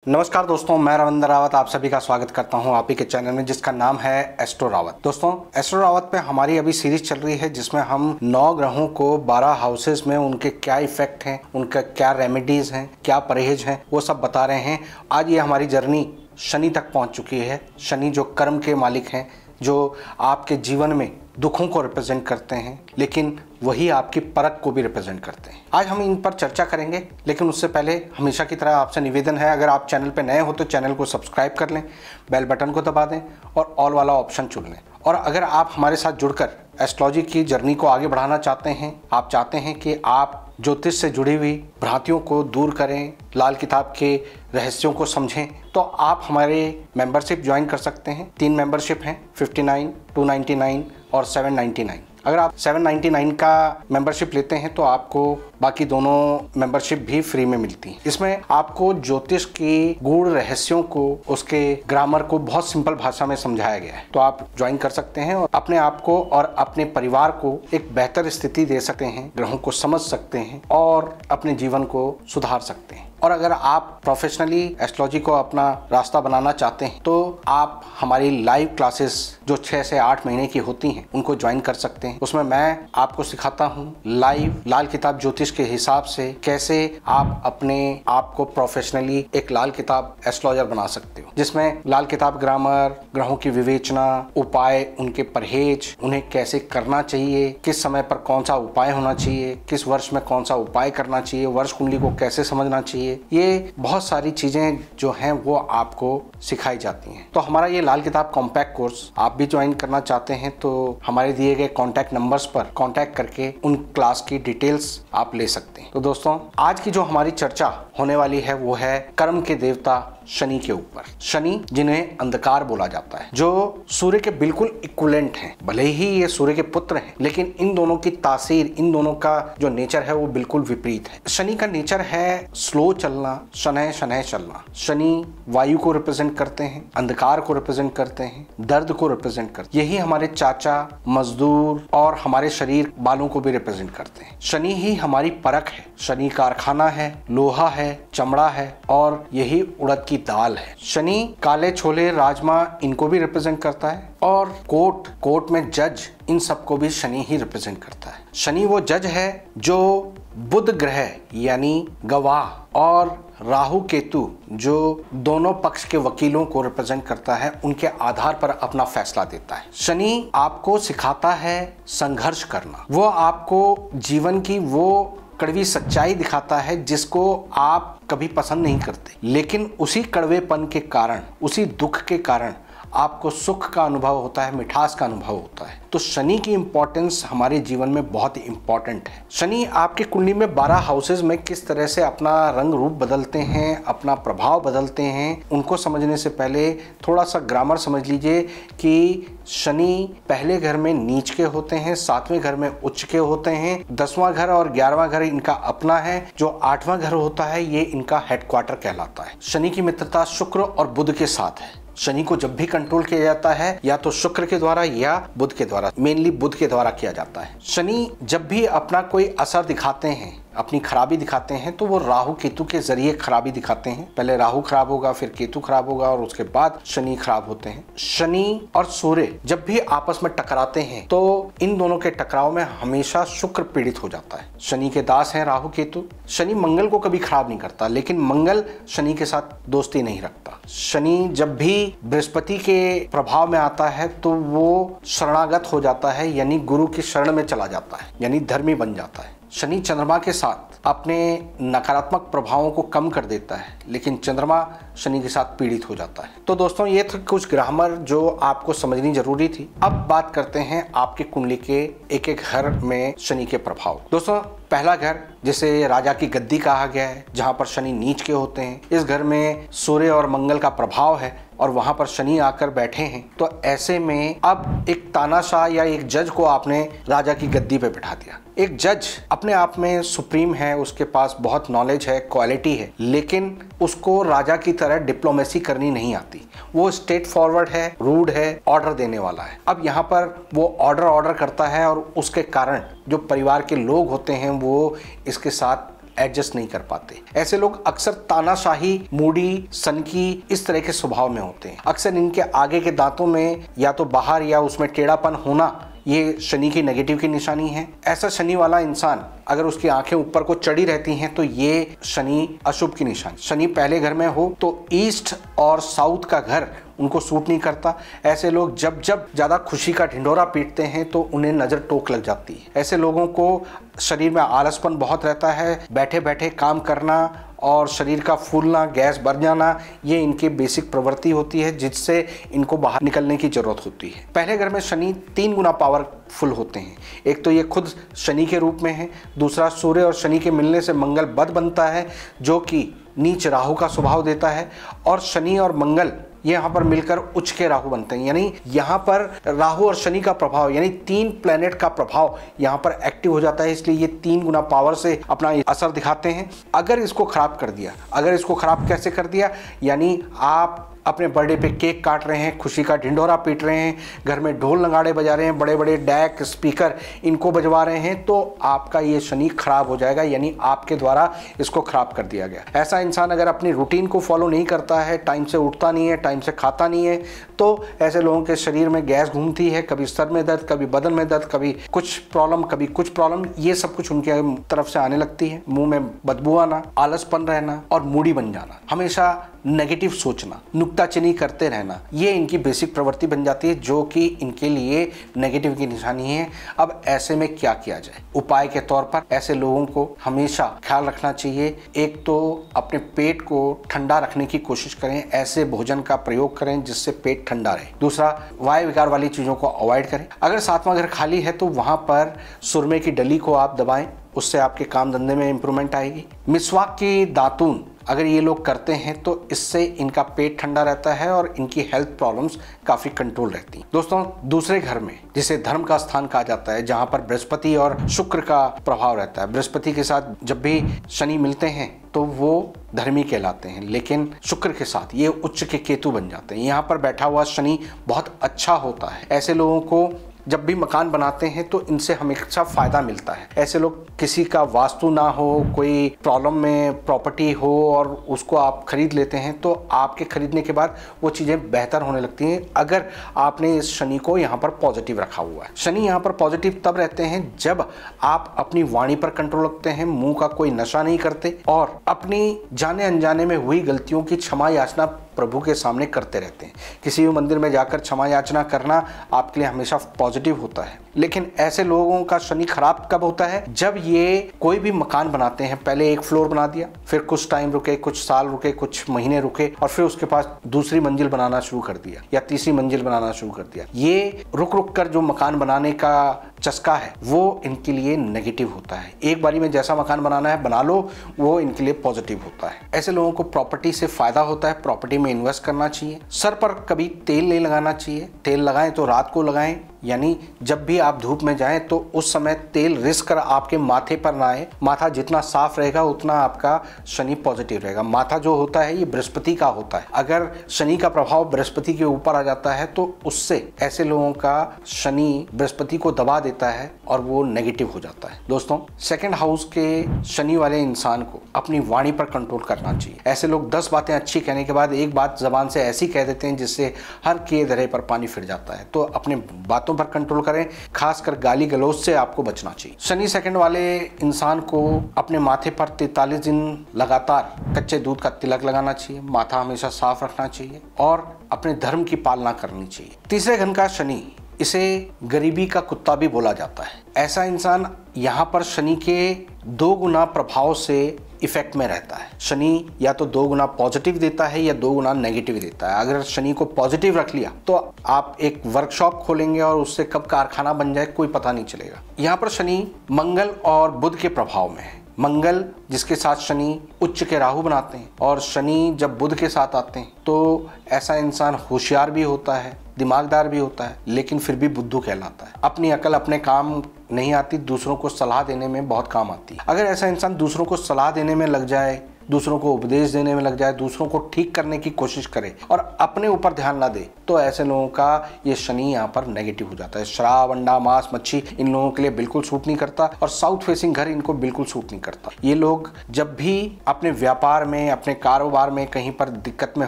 नमस्कार दोस्तों, मैं रविंद्र रावत आप सभी का स्वागत करता हूं आप ही के चैनल में जिसका नाम है एस्ट्रो रावत। दोस्तों, एस्ट्रो रावत पे हमारी अभी सीरीज चल रही है जिसमें हम 9 ग्रहों को 12 हाउसेस में उनके क्या इफेक्ट हैं, उनका क्या रेमेडीज हैं, क्या परहेज हैं, वो सब बता रहे हैं। आज ये हमारी जर्नी शनि तक पहुंच चुकी है। शनि जो कर्म के मालिक हैं, जो आपके जीवन में दुखों को रिप्रेजेंट करते हैं, लेकिन वही आपकी परख को भी रिप्रेजेंट करते हैं। आज हम इन पर चर्चा करेंगे, लेकिन उससे पहले हमेशा की तरह आपसे निवेदन है, अगर आप चैनल पर नए हो तो चैनल को सब्सक्राइब कर लें, बेल बटन को दबा दें और ऑल वाला ऑप्शन चुन लें। और अगर आप हमारे साथ जुड़कर एस्ट्रोलॉजी की जर्नी को आगे बढ़ाना चाहते हैं, आप चाहते हैं कि आप ज्योतिष से जुड़ी हुई भ्रांतियों को दूर करें, लाल किताब के रहस्यों को समझें, तो आप हमारे मेंबरशिप ज्वाइन कर सकते हैं। 3 मेंबरशिप हैं, 59, 299 और 799। अगर आप 799 का मेंबरशिप लेते हैं तो आपको बाकी दोनों मेंबरशिप भी फ्री में मिलती हैं। इसमें आपको ज्योतिष की गूढ़ रहस्यों को, उसके ग्रामर को बहुत सिंपल भाषा में समझाया गया है। तो आप ज्वाइन कर सकते हैं और अपने आप को और अपने परिवार को एक बेहतर स्थिति दे सकते हैं, ग्रहों को समझ सकते हैं और अपने जीवन को सुधार सकते हैं। और अगर आप प्रोफेशनली एस्ट्रोलॉजी को अपना रास्ता बनाना चाहते हैं तो आप हमारी लाइव क्लासेस जो 6 से 8 महीने की होती हैं उनको ज्वाइन कर सकते हैं। उसमें मैं आपको सिखाता हूँ लाइव लाल किताब ज्योतिष के हिसाब से कैसे आप अपने आप को प्रोफेशनली एक लाल किताब एस्ट्रोलॉजर बना सकते हो, जिसमें लाल किताब ग्रामर, ग्रहों की विवेचना, उपाय, उनके परहेज, उन्हें कैसे करना चाहिए, किस समय पर कौन सा उपाय होना चाहिए, किस वर्ष में कौन सा उपाय करना चाहिए, वर्ष कुंडली को कैसे समझना चाहिए, ये बहुत सारी चीजें जो हैं वो आपको सिखाई जाती हैं। तो हमारा ये लाल किताब कॉम्पैक्ट कोर्स आप भी ज्वाइन करना चाहते हैं तो हमारे दिए गए कॉन्टैक्ट नंबर्स पर कॉन्टैक्ट करके उन क्लास की डिटेल्स आप ले सकते हैं। तो दोस्तों, आज की जो हमारी चर्चा होने वाली है वो है कर्म के देवता शनि के ऊपर। शनि, जिन्हें अंधकार बोला जाता है, जो सूर्य के बिल्कुल इक्विवेलेंट हैं। भले ही ये सूर्य के पुत्र हैं, लेकिन इन दोनों की तासीर, इन दोनों का जो नेचर है वो बिल्कुल विपरीत है। शनि का नेचर है स्लो चलना, शनैः शनैः चलना। शनि वायु को रिप्रेजेंट करते हैं, अंधकार को रिप्रेजेंट करते हैं, दर्द को रिप्रेजेंट करते हैं। यही हमारे चाचा, मजदूर और हमारे शरीर बालों को भी रिप्रेजेंट करते हैं। शनि ही हमारी परख है। शनि कारखाना है, लोहा है, चमड़ा है और यही उड़द की दाल है। शनि काले छोले, राजमा, इनको भी रिप्रेजेंट करता है। और कोर्ट में जज, इन सबको भी शनि ही रिप्रेजेंट करता है। शनि वो जज है जो बुध ग्रह यानी गवाह और राहु केतु जो दोनों पक्ष के वकीलों को रिप्रेजेंट करता है, उनके आधार पर अपना फैसला देता है। शनि आपको सिखाता है संघर्ष करना। वो आपको जीवन की वो कड़वी सच्चाई दिखाता है जिसको आप कभी पसंद नहीं करते, लेकिन उसी कड़वेपन के कारण, उसी दुख के कारण आपको सुख का अनुभव होता है, मिठास का अनुभव होता है। तो शनि की इंपॉर्टेंस हमारे जीवन में बहुत ही इंपॉर्टेंट है। शनि आपकी कुंडली में 12 हाउसेज में किस तरह से अपना रंग रूप बदलते हैं, अपना प्रभाव बदलते हैं, उनको समझने से पहले थोड़ा सा ग्रामर समझ लीजिए कि शनि पहले घर में नीच के होते हैं, 7वें घर में उच्च के होते हैं, 10वां घर और 11वां घर इनका अपना है, जो 8वां घर होता है ये इनका हेडक्वार्टर कहलाता है। शनि की मित्रता शुक्र और बुध के साथ है। शनि को जब भी कंट्रोल किया जाता है या तो शुक्र के द्वारा या बुध के द्वारा, मेनली बुध के द्वारा किया जाता है। शनि जब भी अपना कोई असर दिखाते हैं, अपनी खराबी दिखाते हैं, तो वो राहु केतु के जरिए खराबी दिखाते हैं। पहले राहु खराब होगा, फिर केतु खराब होगा और उसके बाद शनि खराब होते हैं। शनि और सूर्य जब भी आपस में टकराते हैं तो इन दोनों के टकराव में हमेशा शुक्र पीड़ित हो जाता है। शनि के दास हैं राहु केतु। शनि मंगल को कभी खराब नहीं करता, लेकिन मंगल शनि के साथ दोस्ती नहीं रखता। शनि जब भी बृहस्पति के प्रभाव में आता है तो वो शरणागत हो जाता है, यानी गुरु की शरण में चला जाता है, यानी धर्मी बन जाता है। शनि चंद्रमा के साथ अपने नकारात्मक प्रभावों को कम कर देता है, लेकिन चंद्रमा शनि के साथ पीड़ित हो जाता है। तो दोस्तों, ये थे कुछ ग्रामर जो आपको समझनी जरूरी थी। अब बात करते हैं आपकी कुंडली के एक एक घर में शनि के प्रभाव। दोस्तों, पहला घर जिसे राजा की गद्दी कहा गया है, जहां पर शनि नीच के होते हैं, इस घर में सूर्य और मंगल का प्रभाव है और वहां पर शनि आकर बैठे हैं। तो ऐसे में अब एक तानाशाह या एक जज को आपने राजा की गद्दी पे बिठा दिया। एक जज अपने आप में सुप्रीम है, उसके पास बहुत नॉलेज है, क्वालिटी है, लेकिन उसको राजा की तरह डिप्लोमेसी करनी नहीं आती। वो स्ट्रेट फॉरवर्ड है, रूड है, ऑर्डर देने वाला है। अब यहाँ पर वो ऑर्डर करता है और उसके कारण जो परिवार के लोग होते हैं वो इसके साथ एडजस्ट नहीं कर पाते। ऐसे लोग अक्सर तानाशाही, मूडी, सनकी इस तरह के स्वभाव में होते हैं। अक्सर इनके आगे के दांतों में या तो बाहर या उसमें टेढ़ापन होना ये शनि की नेगेटिव की निशानी है। ऐसा शनि वाला इंसान अगर उसकी आंखें ऊपर को चढ़ी रहती हैं तो ये शनि अशुभ की निशानी। शनि पहले घर में हो तो ईस्ट और साउथ का घर उनको सूट नहीं करता। ऐसे लोग जब जब ज्यादा खुशी का ढिंढोरा पीटते हैं तो उन्हें नजर टोक लग जाती है। ऐसे लोगों को शरीर में आलसपन बहुत रहता है, बैठे बैठे काम करना और शरीर का फूलना, गैस बढ़ जाना, ये इनकी बेसिक प्रवृत्ति होती है जिससे इनको बाहर निकलने की जरूरत होती है। पहले घर में शनि 3 गुना पावरफुल होते हैं। एक तो ये खुद शनि के रूप में है, दूसरा सूर्य और शनि के मिलने से मंगल बद बनता है जो कि नीच राहु का स्वभाव देता है, और शनि और मंगल ये यहाँ पर मिलकर उच्च के राहु बनते हैं। यानी यहाँ पर राहु और शनि का प्रभाव यानी 3 प्लैनेट का प्रभाव यहाँ पर एक्टिव हो जाता है, इसलिए ये 3 गुना पावर से अपना असर दिखाते हैं। अगर इसको खराब कर दिया, अगर इसको खराब कैसे कर दिया, यानी आप अपने बर्थडे पे केक काट रहे हैं, खुशी का ढिंढोरा पीट रहे हैं, घर में ढोल नगाड़े बजा रहे हैं, बड़े बड़े डैक स्पीकर इनको बजवा रहे हैं, तो आपका ये शनि खराब हो जाएगा, यानी आपके द्वारा इसको खराब कर दिया गया। ऐसा इंसान अगर अपनी रूटीन को फॉलो नहीं करता है, टाइम से उठता नहीं है, टाइम से खाता नहीं है, तो ऐसे लोगों के शरीर में गैस घूमती है, कभी सर में दर्द, कभी बदन में दर्द, कभी कुछ प्रॉब्लम, कभी कुछ प्रॉब्लम, ये सब कुछ उनके तरफ से आने लगती है। मुंह में बदबू आना, आलसपन रहना और मूडी बन जाना, हमेशा नेगेटिव सोचना, नुक्ताचीनी करते रहना, ये इनकी बेसिक प्रवृत्ति बन जाती है जो कि इनके लिए नेगेटिव की निशानी है। अब ऐसे में क्या किया जाए? उपाय के तौर पर ऐसे लोगों को हमेशा ख्याल रखना चाहिए। एक तो अपने पेट को ठंडा रखने की कोशिश करें, ऐसे भोजन का प्रयोग करें जिससे पेट ठंडा रहे। दूसरा, वायु विकार वाली चीजों को अवॉइड करें। अगर 7वां घर खाली है तो वहां पर सुरमे की डली को आप दबाएं, उससे आपके काम धंधे में इंप्रूवमेंट आएगी। मिसवाक की दातून अगर ये लोग करते हैं तो इससे इनका पेट ठंडा रहता है और इनकी हेल्थ प्रॉब्लम्स काफी कंट्रोल रहती हैं। दोस्तों, दूसरे घर में जिसे धर्म का स्थान कहा जाता है, जहां पर बृहस्पति और शुक्र का प्रभाव रहता है, बृहस्पति के साथ जब भी शनि मिलते हैं तो वो धर्मी कहलाते हैं, लेकिन शुक्र के साथ ये उच्च के केतु बन जाते हैं। यहाँ पर बैठा हुआ शनि बहुत अच्छा होता है। ऐसे लोगों को जब भी मकान बनाते हैं तो इनसे हमेशा फायदा मिलता है। ऐसे लोग किसी का वास्तु ना हो, कोई प्रॉब्लम में प्रॉपर्टी हो और उसको आप खरीद लेते हैं तो आपके खरीदने के बाद वो चीज़ें बेहतर होने लगती हैं अगर आपने इस शनि को यहाँ पर पॉजिटिव रखा हुआ है। शनि यहाँ पर पॉजिटिव तब रहते हैं जब आप अपनी वाणी पर कंट्रोल रखते हैं, मुंह का कोई नशा नहीं करते और अपनी जाने अनजाने में हुई गलतियों की क्षमा याचना प्रभु के सामने करते रहते हैं। किसी भी मंदिर में जाकर क्षमा याचना करना आपके लिए हमेशा पॉजिटिव होता है। लेकिन ऐसे लोगों का शनि खराब कब होता है? जब ये कोई भी मकान बनाते हैं, पहले एक फ्लोर बना दिया, फिर कुछ टाइम रुके, कुछ साल रुके, कुछ महीने रुके और फिर उसके पास दूसरी मंजिल बनाना शुरू कर दिया या तीसरी मंजिल बनाना शुरू कर दिया। ये रुक रुक कर जो मकान बनाने का चस्का है वो इनके लिए नेगेटिव होता है। एक बारी में जैसा मकान बनाना है बना लो, वो इनके लिए पॉजिटिव होता है। ऐसे लोगों को प्रॉपर्टी से फायदा होता है, प्रॉपर्टी में इन्वेस्ट करना चाहिए। सर पर कभी तेल नहीं लगाना चाहिए, तेल लगाएं तो रात को लगाएं, यानी जब भी आप धूप में जाएं तो उस समय तेल रिस्क कर आपके माथे पर ना आए। माथा जितना साफ रहेगा उतना आपका शनि पॉजिटिव रहेगा। माथा जो होता है ये बृहस्पति का होता है, अगर शनि का प्रभाव बृहस्पति के ऊपर आ जाता है तो उससे ऐसे लोगों का शनि बृहस्पति को दबा देता है और वो नेगेटिव हो जाता है। दोस्तों, सेकंड हाउस के शनि वाले इंसान को अपनी वाणी पर कंट्रोल करना चाहिए। ऐसे लोग 10 बातें अच्छी कहने के बाद एक बात जबान से ऐसी कह देते हैं जिससे हर के दरे पर पानी फिर जाता है। तो अपने बातों पर कंट्रोल करें, खासकर गाली गलौज से आपको बचना चाहिए। शनि सेकंड वाले इंसान को अपने माथे पर 43 दिन लगातार कच्चे दूध का तिलक लगाना चाहिए, माथा हमेशा साफ रखना चाहिए और अपने धर्म की पालना करनी चाहिए। तीसरे घर का शनि, इसे गरीबी का कुत्ता भी बोला जाता है। ऐसा इंसान यहाँ पर शनि के 2 गुना प्रभाव से इफेक्ट में रहता है। शनि या तो 2 गुना पॉजिटिव देता है या 2 गुना नेगेटिव देता है। अगर शनि को पॉजिटिव रख लिया तो आप एक वर्कशॉप खोलेंगे और उससे कब कारखाना बन जाए कोई पता नहीं चलेगा। यहाँ पर शनि मंगल और बुध के प्रभाव में है। मंगल जिसके साथ शनि उच्च के राहु बनाते हैं और शनि जब बुध के साथ आते हैं तो ऐसा इंसान होशियार भी होता है, दिमागदार भी होता है, लेकिन फिर भी बुद्धू कहलाता है। अपनी अकल अपने काम नहीं आती, दूसरों को सलाह देने में बहुत काम आती है। अगर ऐसा इंसान दूसरों को सलाह देने में लग जाए, दूसरों को उपदेश देने में लग जाए, दूसरों को ठीक करने की कोशिश करे और अपने ऊपर ध्यान ना दे, तो ऐसे लोगों का ये शनि यहाँ पर नेगेटिव हो जाता है। शराब, अंडा, मांस, मच्छी इन लोगों के लिए बिल्कुल सूट नहीं करता और साउथ फेसिंग घर इनको बिल्कुल सूट नहीं करता। ये लोग जब भी अपने व्यापार में, अपने कारोबार में कहीं पर दिक्कत में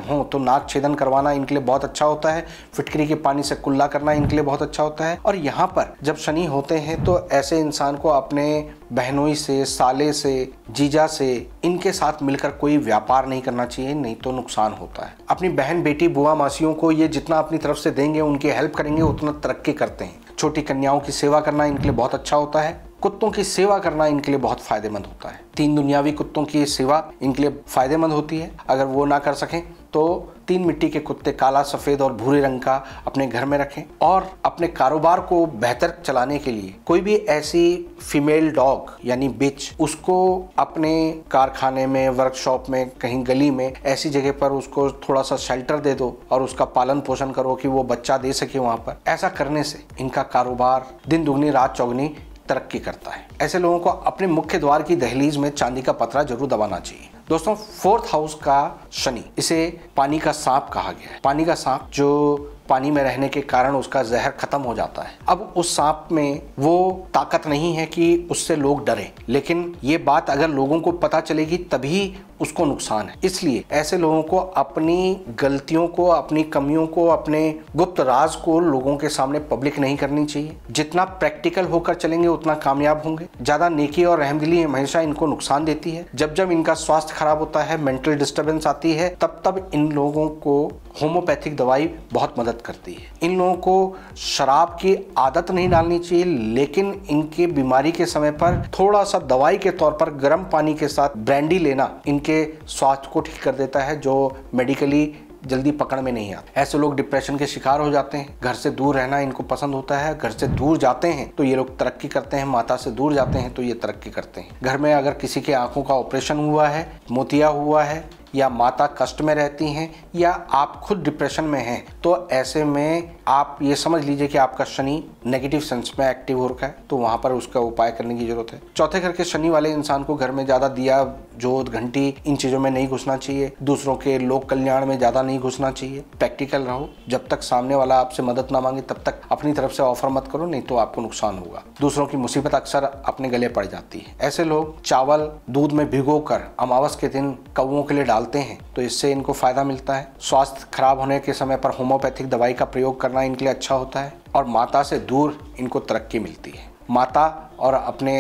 हो तो नाक छेदन करवाना इनके लिए बहुत अच्छा होता है। फिटकरी के पानी से कुल्ला करना इनके लिए बहुत अच्छा होता है। और यहाँ पर जब शनि होते हैं तो ऐसे इंसान को अपने बहनोई से, साले से, जीजा से, इनके साथ मिलकर कोई व्यापार नहीं करना चाहिए, नहीं तो नुकसान होता है। अपनी बहन, बेटी, बुआ, मासियों को ये जितना अपनी तरफ से देंगे, उनकी हेल्प करेंगे, उतना तरक्की करते हैं। छोटी कन्याओं की सेवा करना इनके लिए बहुत अच्छा होता है। कुत्तों की सेवा करना इनके लिए बहुत फायदेमंद होता है। 3 दुनियावी कुत्तों की सेवा इनके लिए फायदेमंद होती है। अगर वो ना कर सकें तो 3 मिट्टी के कुत्ते, काला, सफेद और भूरे रंग का, अपने घर में रखें। और अपने कारोबार को बेहतर चलाने के लिए कोई भी ऐसी फीमेल डॉग यानी बिच, उसको अपने कारखाने में, वर्कशॉप में, कहीं गली में, ऐसी जगह पर उसको थोड़ा सा शेल्टर दे दो और उसका पालन पोषण करो कि वो बच्चा दे सके वहां पर। ऐसा करने से इनका कारोबार दिन दुगनी रात चौगनी तरक्की करता है। ऐसे लोगों को अपने मुख्य द्वार की दहलीज में चांदी का पतरा जरूर दबाना चाहिए। दोस्तों, 4th हाउस का शनि, इसे पानी का सांप कहा गया है। पानी का सांप जो पानी में रहने के कारण उसका जहर खत्म हो जाता है। अब उस सांप में वो ताकत नहीं है कि उससे लोग डरें, लेकिन ये बात अगर लोगों को पता चलेगी तभी उसको नुकसान है। इसलिए ऐसे लोगों को अपनी गलतियों को, अपनी कमियों को, अपने गुप्त राज को लोगों के सामने पब्लिक नहीं करनी चाहिए। जितना प्रैक्टिकल होकर चलेंगे उतना कामयाब होंगे। ज्यादा नेकी और रहमदिली हमेशा इनको नुकसान देती है। जब जब इनका स्वास्थ्य खराब होता है, मेंटल डिस्टर्बेंस आती है, तब तब इन लोगों को होम्योपैथिक दवाई बहुत मदद करती है। इन लोगों को शराब की आदत नहीं डालनी चाहिए, लेकिन इनके बीमारी के समय पर थोड़ा सा दवाई के तौर पर गर्म पानी के साथ ब्रांडी लेना इनके स्वास्थ्य को ठीक कर देता है, जो मेडिकली जल्दी पकड़ में नहीं आता। ऐसे लोग डिप्रेशन के शिकार हो जाते हैं। घर से दूर रहना इनको पसंद होता है। घर से दूर जाते हैं तो ये लोग तरक्की करते हैं। माता से दूर जाते हैं तो ये तरक्की करते हैं। घर में अगर किसी के आंखों का ऑपरेशन हुआ है, मोतिया हुआ है, या माता कष्ट में रहती हैं, या आप खुद डिप्रेशन में हैं, तो ऐसे में आप ये समझ लीजिए कि आपका शनि नेगेटिव सेंस में एक्टिव हो रखा है, तो वहां पर उसका उपाय करने की जरूरत है। चौथे घर के शनि वाले इंसान को घर में ज्यादा दिया, जोत, घंटी, इन चीजों में नहीं घुसना चाहिए। दूसरों के लोक कल्याण में ज्यादा नहीं घुसना चाहिए। प्रैक्टिकल रहो। जब तक सामने वाला आपसे मदद ना मांगे तब तक अपनी तरफ से ऑफर मत करो, नहीं तो आपको नुकसान होगा। दूसरों की मुसीबत अक्सर अपने गले पड़ जाती है। ऐसे लोग चावल दूध में भिगोकर अमावस के दिन कौओं के लिए डालते हैं, तो इससे इनको फायदा मिलता है। स्वास्थ्य खराब होने के समय पर होम्योपैथिक दवाई का प्रयोग करना इनके लिए अच्छा होता है। और माता से दूर इनको तरक्की मिलती है। माता और अपने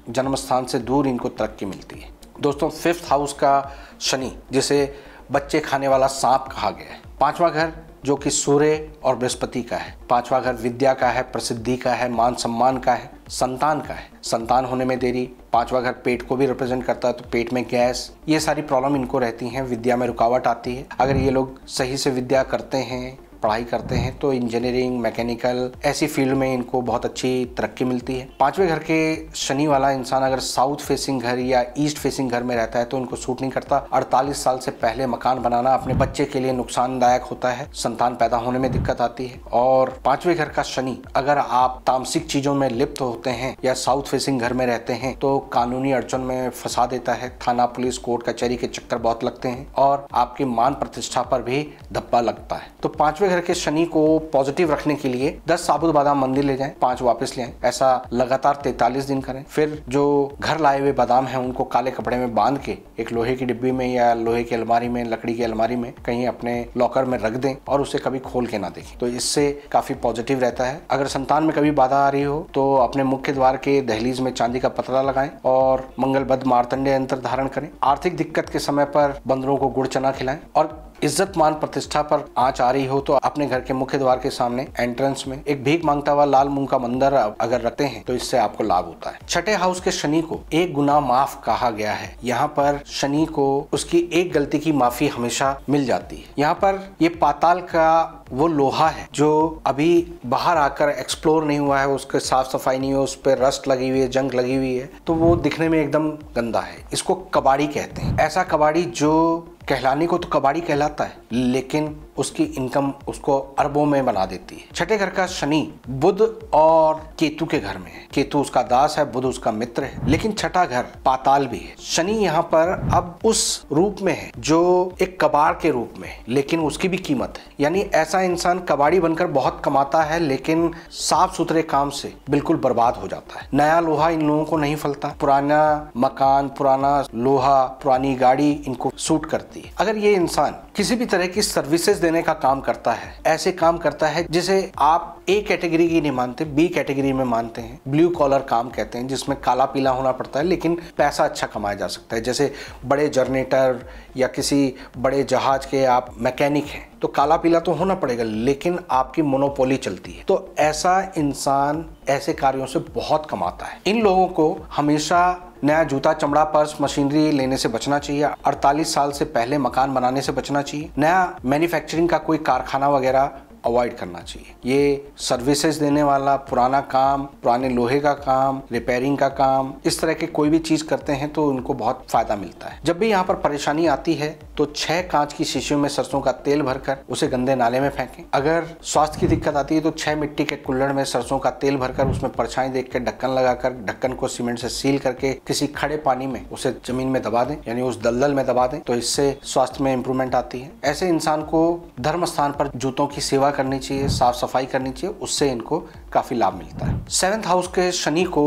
जन्म स्थान से दूर इनको तरक्की मिलती है। दोस्तों, 5th हाउस का शनि, जिसे बच्चे खाने वाला सांप कहा गया है। 5वां घर जो कि सूर्य और बृहस्पति का है। 5वां घर विद्या का है, प्रसिद्धि का है, मान सम्मान का है, संतान का है। संतान होने में देरी। 5वां घर पेट को भी रिप्रेजेंट करता है, तो पेट में गैस, ये सारी प्रॉब्लम इनको रहती हैं। विद्या में रुकावट आती है। अगर ये लोग सही से विद्या करते हैं, पढ़ाई करते हैं, तो इंजीनियरिंग, मैकेनिकल, ऐसी फील्ड में इनको बहुत अच्छी तरक्की मिलती है। 5वें घर के शनि वाला इंसान अगर साउथ फेसिंग घर या ईस्ट फेसिंग घर में रहता है तो इनको सूट नहीं करता। 48 साल से पहले मकान बनाना अपने बच्चे के लिए नुकसानदायक होता है। संतान पैदा होने में दिक्कत आती है। और 5वें घर का शनि अगर आप तामसिक चीजों में लिप्त होते हैं या साउथ फेसिंग घर में रहते हैं तो कानूनी अड़चन में फंसा देता है। थाना, पुलिस, कोर्ट कचहरी के चक्कर बहुत लगते हैं और आपकी मान प्रतिष्ठा पर भी धब्बा लगता है। तो 5वें घर के शनि को पॉजिटिव रखने के लिए 10 साबुत बादाम मंदिर ले जाएं, 5 वापस ले आएं। ऐसा लगातार 43 दिन करें। फिर जो घर लाए हुए बादाम हैं उनको काले कपड़े में बांध के एक लोहे की डिब्बी में या लोहे की अलमारी में, लकड़ी की अलमारी में कहीं अपने लॉकर में रख दें और उसे कभी खोल के ना देखें। तो इससे काफी पॉजिटिव रहता है। अगर संतान में कभी बाधा आ रही हो तो अपने मुख्य द्वार के दहलीज में चांदी का पतरा लगाएं और मंगलबद्ध मार्तंडे यंत्र धारण करें। आर्थिक दिक्कत के समय पर बंदरों को गुड़ चना खिलाएं। और इज्जत मान प्रतिष्ठा पर आंच आ रही हो तो अपने घर के मुख्य द्वार के सामने एंट्रेंस में एक भीख मांगता हुआ लाल मूंग का मंदिर अगर रखते हैं तो इससे आपको लाभ होता है। 6ठे हाउस के शनि को 1 गुना माफ कहा गया है। यहाँ पर शनि को उसकी एक गलती की माफी हमेशा मिल जाती है। यहाँ पर ये पाताल का वो लोहा है जो अभी बाहर आकर एक्सप्लोर नहीं हुआ है, उसके साफ सफाई नहीं है, उस पर रस्ट लगी हुई है, जंग लगी हुई है, तो वो दिखने में एकदम गंदा है। इसको कबाड़ी कहते हैं। ऐसा कबाड़ी जो कहलाने को तो कबाड़ी कहलाता है, लेकिन उसकी इनकम उसको अरबों में बना देती है। छठे घर का शनि बुध और केतु के घर में है। केतु उसका दास है, बुध उसका मित्र है, लेकिन छठा घर पाताल भी है। शनि यहाँ पर अब उस रूप में है जो एक कबाड़ के रूप में है, लेकिन उसकी भी कीमत है। यानी ऐसा इंसान कबाड़ी बनकर बहुत कमाता है, लेकिन साफ सुथरे काम से बिल्कुल बर्बाद हो जाता है। नया लोहा इन लोगों को नहीं फलता, पुराना मकान, पुराना लोहा, पुरानी गाड़ी इनको सूट करती है। अगर ये इंसान किसी भी तरह की सर्विसेज देने का काम करता है, ऐसे काम करता है जिसे आप ए कैटेगरी की नहीं मानते, बी कैटेगरी में मानते हैं, ब्लू कॉलर काम कहते हैं, जिसमें काला पीला होना पड़ता है लेकिन पैसा अच्छा कमाया जा सकता है। जैसे बड़े जनरेटर या किसी बड़े जहाज के आप मैकेनिक हैं, तो काला पीला तो होना पड़ेगा, लेकिन आपकी मोनोपोली चलती है। तो ऐसा इंसान ऐसे कार्यों से बहुत कमाता है। इन लोगों को हमेशा नया जूता, चमड़ा, पर्स, मशीनरी लेने से बचना चाहिए। 48 साल से पहले मकान बनाने से बचना चाहिए। नया मैन्युफैक्चरिंग का कोई कारखाना वगैरह अवॉइड करना चाहिए। ये सर्विसेज देने वाला पुराना काम, पुराने लोहे का काम, रिपेयरिंग का काम, इस तरह के कोई भी चीज करते हैं तो उनको बहुत फायदा मिलता है। जब भी यहाँ पर परेशानी आती है तो 6 कांच की शीशियों में सरसों का तेल भरकर उसे गंदे नाले में फेंकें। अगर स्वास्थ्य की दिक्कत आती है तो 6 मिट्टी के कुल्हड़ में सरसों का तेल भरकर उसमें परछाई देख के ढक्कन लगाकर, ढक्कन को सीमेंट से सील करके किसी खड़े पानी में उसे जमीन में दबा दें, यानी उस दलदल में दबा दें, तो इससे स्वास्थ्य में इंप्रूवमेंट आती है। ऐसे इंसान को धर्म स्थान पर जूतों की सेवा करनी चाहिए, साफ सफाई करनी चाहिए, उससे इनको काफी लाभ मिलता है। 7th हाउस के शनि को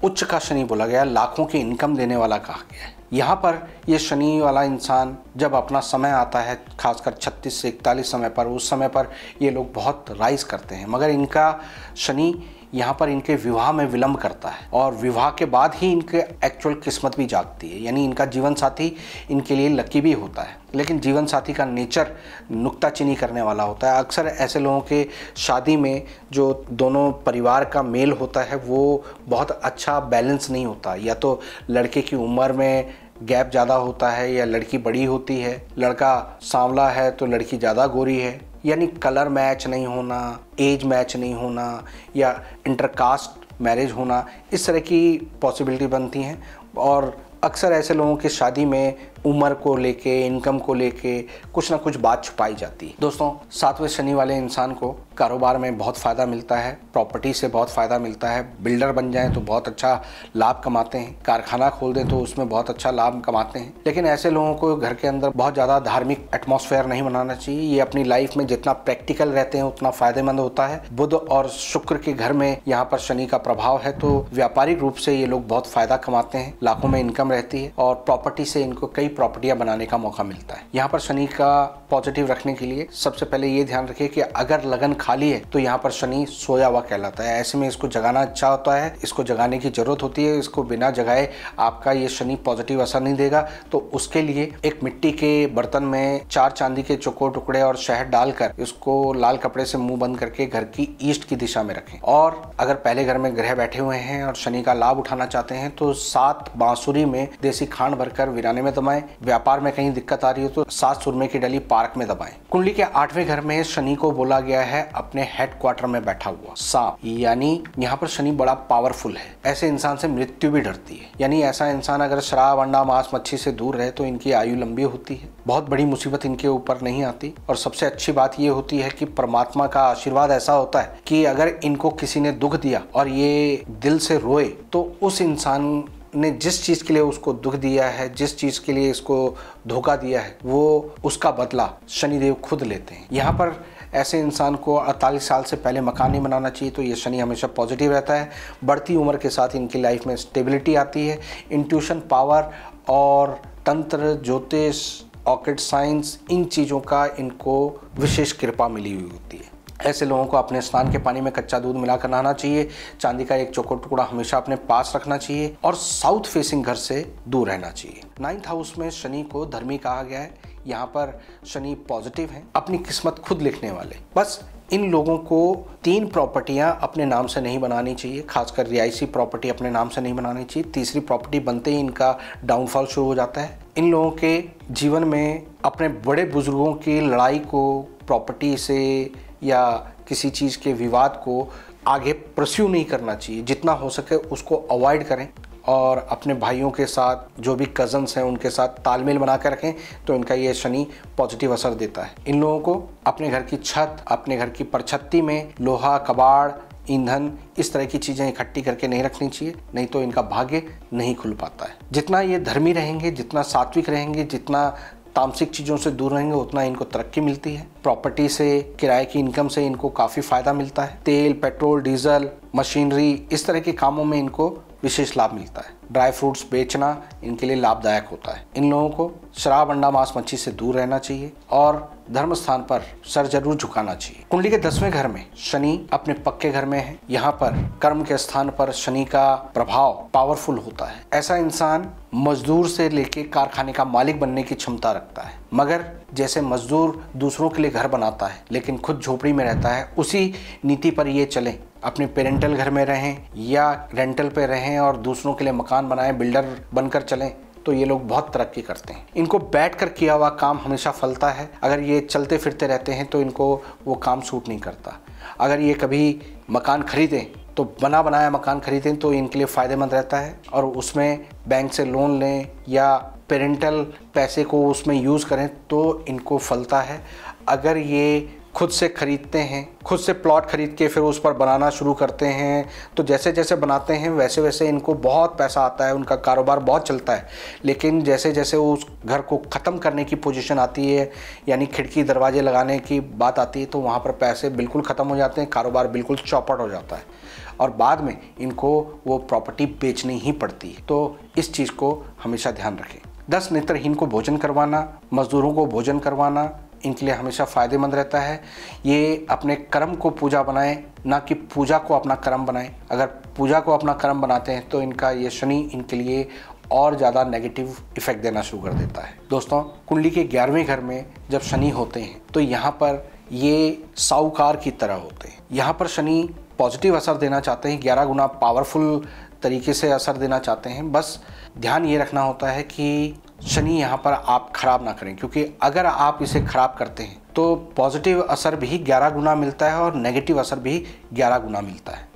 उच्च का शनि बोला गया, लाखों की इनकम देने वाला कहा गया है। यहाँ पर ये शनि वाला इंसान जब अपना समय आता है, खासकर 36 से 41 समय पर, उस समय पर ये लोग बहुत राइज करते हैं, मगर इनका शनि यहाँ पर इनके विवाह में विलंब करता है और विवाह के बाद ही इनके एक्चुअल किस्मत भी जागती है। यानी इनका जीवन साथी इनके लिए लकी भी होता है, लेकिन जीवन साथी का नेचर नुक्ताचीनी करने वाला होता है। अक्सर ऐसे लोगों के शादी में जो दोनों परिवार का मेल होता है वो बहुत अच्छा बैलेंस नहीं होता। या तो लड़के की उम्र में गैप ज़्यादा होता है या लड़की बड़ी होती है, लड़का सांवला है तो लड़की ज़्यादा गोरी है, यानी कलर मैच नहीं होना, एज मैच नहीं होना या इंटरकास्ट मैरिज होना, इस तरह की पॉसिबिलिटी बनती हैं। और अक्सर ऐसे लोगों की शादी में उम्र को लेके, इनकम को लेके कुछ ना कुछ बात छुपाई जाती है। दोस्तों, 7वें शनि वाले इंसान को कारोबार में बहुत फ़ायदा मिलता है, प्रॉपर्टी से बहुत फ़ायदा मिलता है। बिल्डर बन जाएं तो बहुत अच्छा लाभ कमाते हैं, कारखाना खोल दें तो उसमें बहुत अच्छा लाभ कमाते हैं। लेकिन ऐसे लोगों को घर के अंदर बहुत ज़्यादा धार्मिक एटमॉस्फेयर नहीं बनाना चाहिए। ये अपनी लाइफ में जितना प्रैक्टिकल रहते हैं उतना फ़ायदेमंद होता है। बुध और शुक्र के घर में यहाँ पर शनि का प्रभाव है, तो व्यापारिक रूप से ये लोग बहुत फ़ायदा कमाते हैं, लाखों में इनकम रहती है और प्रॉपर्टी से इनको कई प्रॉपर्टियां बनाने का मौका मिलता है। यहाँ पर शनि का पॉजिटिव रखने के लिए सबसे पहले ये ध्यान रखिए कि अगर लगन खाली है तो यहाँ पर शनि सोया हुआ कहलाता है। ऐसे में इसको जगाना अच्छा होता है, इसको जगाने की जरूरत होती है। इसको बिना जगाए आपका ये शनि पॉजिटिव असर नहीं देगा। तो उसके लिए एक मिट्टी के बर्तन में 4 चांदी के चौकोर टुकड़े और शहद डालकर इसको लाल कपड़े से मुंह बंद करके घर की ईस्ट की दिशा में रखें। और अगर पहले घर में ग्रह बैठे हुए हैं और शनि का लाभ उठाना चाहते हैं तो 7 बांसुरी में देसी खांड भरकर वीराने में दबाएं। व्यापार में कहीं दिक्कत आ रही हो तो 7 सुरमे की डली पार्क में दबाएं। कुंडली के 8वें घर में शनि को बोला गया है अपने हेडक्वार्टर में बैठा हुआ सांप, यानी यहाँ पर शनि बड़ा पावरफुल है। ऐसे इंसान से मृत्यु भी डरती है। यानी ऐसा इंसान अगर शराब, अंडा, मांस, मच्छी से दूर रहे तो इनकी आयु लंबी होती है, बहुत बड़ी मुसीबत इनके ऊपर नहीं आती। और सबसे अच्छी बात यह होती है कि परमात्मा का आशीर्वाद ऐसा होता है कि अगर इनको किसी ने दुख दिया और ये दिल से रोए तो उस इंसान ने जिस चीज़ के लिए उसको दुख दिया है, जिस चीज़ के लिए इसको धोखा दिया है, वो उसका बदला शनिदेव खुद लेते हैं। यहाँ पर ऐसे इंसान को 48 साल से पहले मकान नहीं बनाना चाहिए, तो ये शनि हमेशा पॉजिटिव रहता है। बढ़ती उम्र के साथ इनकी लाइफ में स्टेबिलिटी आती है। इंट्यूशन पावर और तंत्र, ज्योतिष, ऑकल्ट साइंस, इन चीज़ों का इनको विशेष कृपा मिली हुई होती है। ऐसे लोगों को अपने स्नान के पानी में कच्चा दूध मिलाकर नहाना चाहिए। चांदी का एक चौकोर टुकड़ा हमेशा अपने पास रखना चाहिए और साउथ फेसिंग घर से दूर रहना चाहिए। 9th हाउस में शनि को धर्मी कहा गया है। यहाँ पर शनि पॉजिटिव है, अपनी किस्मत खुद लिखने वाले। बस इन लोगों को 3 प्रॉपर्टियां अपने नाम से नहीं बनानी चाहिए, खासकर रिहायशी प्रॉपर्टी अपने नाम से नहीं बनानी चाहिए। तीसरी प्रॉपर्टी बनते ही इनका डाउनफॉल शुरू हो जाता है। इन लोगों के जीवन में अपने बड़े बुजुर्गों की लड़ाई को, प्रॉपर्टी से या किसी चीज़ के विवाद को आगे परस्यू नहीं करना चाहिए। जितना हो सके उसको अवॉइड करें और अपने भाइयों के साथ, जो भी कज़न्स हैं उनके साथ तालमेल बना कर रखें तो इनका ये शनि पॉजिटिव असर देता है। इन लोगों को अपने घर की छत, अपने घर की परछत्ती में लोहा, कबाड़, ईंधन, इस तरह की चीज़ें इकट्ठी करके नहीं रखनी चाहिए, नहीं तो इनका भाग्य नहीं खुल पाता है। जितना ये धर्मी रहेंगे, जितना सात्विक रहेंगे, जितना तामसिक चीज़ों से दूर रहेंगे, उतना इनको तरक्की मिलती है। प्रॉपर्टी से, किराए की इनकम से इनको काफ़ी फ़ायदा मिलता है। तेल, पेट्रोल, डीजल, मशीनरी, इस तरह के कामों में इनको विशेष लाभ मिलता है। ड्राई फ्रूट्स बेचना इनके लिए लाभदायक होता है। इन लोगों को शराब, अंडा, मांस, मच्छी से दूर रहना चाहिए और धर्म स्थान पर सर जरूर झुकाना चाहिए। कुंडली के 10वें घर में शनि अपने पक्के घर में है। यहाँ पर कर्म के स्थान पर शनि का प्रभाव पावरफुल होता है। ऐसा इंसान मजदूर से लेके कारखाने का मालिक बनने की क्षमता रखता है, मगर जैसे मजदूर दूसरों के लिए घर बनाता है लेकिन खुद झोपड़ी में रहता है, उसी नीति पर ये चले। अपने पेरेंटल घर में रहें या रेंटल पे रहें और दूसरों के लिए मकान बनाएं, बिल्डर बनकर चलें, तो ये लोग बहुत तरक्की करते हैं। इनको बैठकर किया हुआ काम हमेशा फलता है। अगर ये चलते फिरते रहते हैं तो इनको वो काम सूट नहीं करता। अगर ये कभी मकान खरीदें तो बना बनाया मकान खरीदें तो इनके लिए फ़ायदेमंद रहता है, और उसमें बैंक से लोन लें या पेरेंटल पैसे को उसमें यूज़ करें तो इनको फलता है। अगर ये खुद से खरीदते हैं, खुद से प्लॉट खरीद के फिर उस पर बनाना शुरू करते हैं, तो जैसे जैसे बनाते हैं वैसे वैसे इनको बहुत पैसा आता है, उनका कारोबार बहुत चलता है। लेकिन जैसे जैसे उस घर को ख़त्म करने की पोजीशन आती है, यानी खिड़की दरवाजे लगाने की बात आती है, तो वहाँ पर पैसे बिल्कुल ख़त्म हो जाते हैं, कारोबार बिल्कुल चौपट हो जाता है और बाद में इनको वो प्रॉपर्टी बेचनी ही पड़ती है। तो इस चीज़ को हमेशा ध्यान रखें। 10 नेत्रहीन को भोजन करवाना, मजदूरों को भोजन करवाना इनके लिए हमेशा फ़ायदेमंद रहता है। ये अपने कर्म को पूजा बनाएं, ना कि पूजा को अपना कर्म बनाएं। अगर पूजा को अपना कर्म बनाते हैं तो इनका ये शनि इनके लिए और ज़्यादा नेगेटिव इफेक्ट देना शुरू कर देता है। दोस्तों, कुंडली के 11वें घर में जब शनि होते हैं तो यहाँ पर ये साहूकार की तरह होते हैं। यहाँ पर शनि पॉजिटिव असर देना चाहते हैं, 11 गुना पावरफुल तरीके से असर देना चाहते हैं। बस ध्यान ये रखना होता है कि शनि यहाँ पर आप खराब ना करें, क्योंकि अगर आप इसे खराब करते हैं तो पॉजिटिव असर भी 11 गुना मिलता है और नेगेटिव असर भी 11 गुना मिलता है।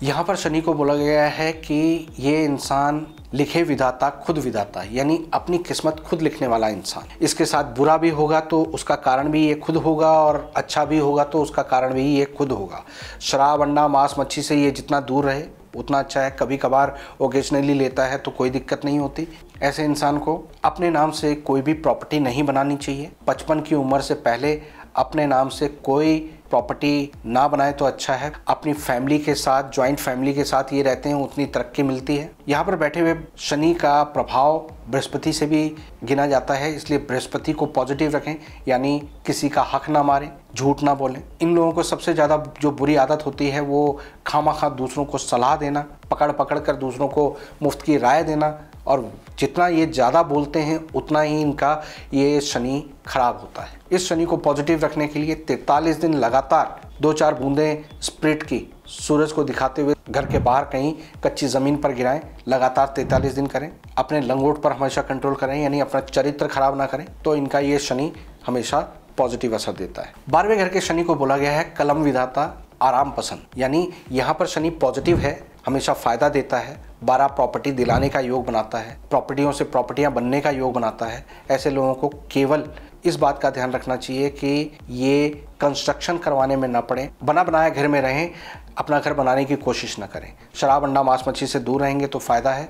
यहाँ पर शनि को बोला गया है कि ये इंसान लिखे विधाता खुद विधाता, यानी अपनी किस्मत खुद लिखने वाला इंसान। इसके साथ बुरा भी होगा तो उसका कारण भी ये खुद होगा, और अच्छा भी होगा तो उसका कारण भी ये खुद होगा। शराब, अंडा, मांस, मच्छी से ये जितना दूर रहे उतना अच्छा है। कभी कभार ओकेजनली लेता है तो कोई दिक्कत नहीं होती। ऐसे इंसान को अपने नाम से कोई भी प्रॉपर्टी नहीं बनानी चाहिए। 55 की उम्र से पहले अपने नाम से कोई प्रॉपर्टी ना बनाए तो अच्छा है। अपनी फैमिली के साथ, जॉइंट फैमिली के साथ ये रहते हैं, उतनी तरक्की मिलती है। यहाँ पर बैठे हुए शनि का प्रभाव बृहस्पति से भी गिना जाता है, इसलिए बृहस्पति को पॉजिटिव रखें, यानी किसी का हक ना मारें, झूठ ना बोलें। इन लोगों को सबसे ज़्यादा जो बुरी आदत होती है वो खामखा दूसरों को सलाह देना, पकड़ पकड़ कर दूसरों को मुफ्त की राय देना, और जितना ये ज़्यादा बोलते हैं उतना ही इनका ये शनि खराब होता है। इस शनि को पॉजिटिव रखने के लिए 43 दिन लगातार 2-4 बूंदें स्प्रिट की सूरज को दिखाते हुए घर के बाहर कहीं कच्ची ज़मीन पर गिराएं। लगातार 43 दिन करें। अपने लंगोट पर हमेशा कंट्रोल करें, यानी अपना चरित्र खराब ना करें, तो इनका ये शनि हमेशा पॉजिटिव असर देता है। 12वें घर के शनि को बोला गया है कलम विधाता, आराम पसंद, यानी यहाँ पर शनि पॉजिटिव है, हमेशा फ़ायदा देता है। 12 प्रॉपर्टी दिलाने का योग बनाता है, प्रॉपर्टियों से प्रॉपर्टियां बनने का योग बनाता है। ऐसे लोगों को केवल इस बात का ध्यान रखना चाहिए कि ये कंस्ट्रक्शन करवाने में ना पड़े, बना बनाया घर में रहें, अपना घर बनाने की कोशिश ना करें। शराब, अंडा, मांस, मच्छी से दूर रहेंगे तो फ़ायदा है।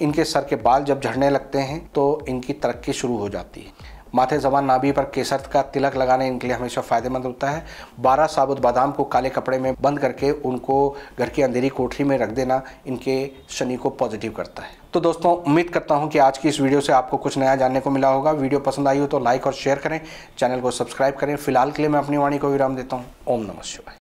इनके सर के बाल जब झड़ने लगते हैं तो इनकी तरक्की शुरू हो जाती है। माथे, ज़बान, नाभि पर केसर का तिलक लगाने इनके लिए हमेशा फ़ायदेमंद होता है। 12 साबुत बादाम को काले कपड़े में बंद करके उनको घर की अंधेरी कोठरी में रख देना इनके शनि को पॉजिटिव करता है। तो दोस्तों, उम्मीद करता हूं कि आज की इस वीडियो से आपको कुछ नया जानने को मिला होगा। वीडियो पसंद आई हो तो लाइक और शेयर करें, चैनल को सब्सक्राइब करें। फिलहाल के लिए मैं अपनी वाणी को विराम देता हूँ। ओम नमः शिवाय।